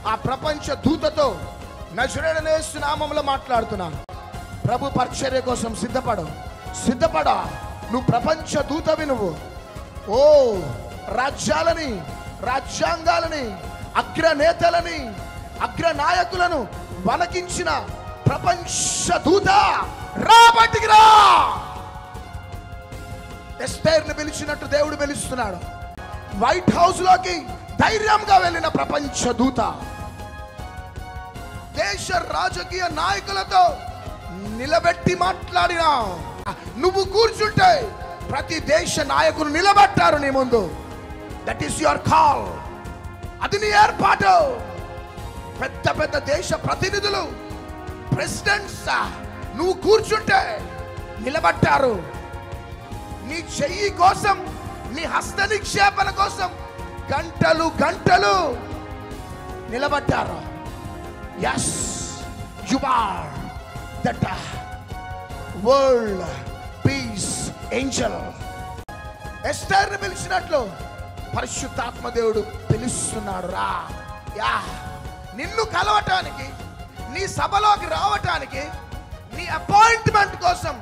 ఆ ప్రపంచ దూతతో నజరేయుడైన యేసు నామములో మాట్లాడుతున్నాను. ప్రభు పరిచర్య కోసం సిద్ధపడ. నువ్వు ప్రపంచ దూతవి. నువ్వు ఓ రాజ్యాలని, రాజ్యాంగాలని, అగ్రనేతలని, అగ్రనాయకులను వణకించిన ప్రపంచ దూత రా, బయటికి రా. ఎస్తేర్ని పిలిచినట్టు దేవుడు పిలుస్తున్నాడు. వైట్ హౌస్ లోకి ధైర్యంగా వెళ్ళిన ప్రపంచ దూత దేశ రాజకీయ నాయకులతో నిలబెట్టి మాట్లాడిన నువ్వు కూర్చుంటే ప్రతి దేశ నాయకులు నిలబెట్టారు నీ ముందు. That is your call. అది నీ ఏర్పాటు. పెద్ద పెద్ద దేశ ప్రతినిధులు, ప్రెసిడెంట్స్ నువ్వు కూర్చుంటే నిలబడ్డారు. నీ చెయ్యి కోసం, నీ హస్త నిక్షేపణ కోసం గంటలు గంటలు నిలబడ్డారు. yes you are that world peace angel. ఎస్తేర్ని పిలిచినట్లు పరిశుద్ధాత్మ దేవుడు పిలుస్తున్నాడు. రా, యా, నిన్ను కలవటానికి, నీ సభలోకి రావటానికి, నీ అపాయింట్మెంట్ కోసం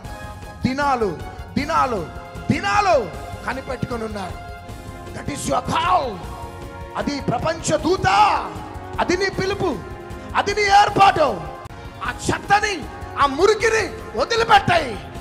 దినాలు దినాలు దినాలు కనిపెట్టుకుని ఉన్నారు. That is your call. అది ప్రపంచ దూత. అది నీ పిలుపు, అది నీ ఏర్పాటు. ఆ చెత్తని, ఆ మురికిని వదిలిపెట్టాయి.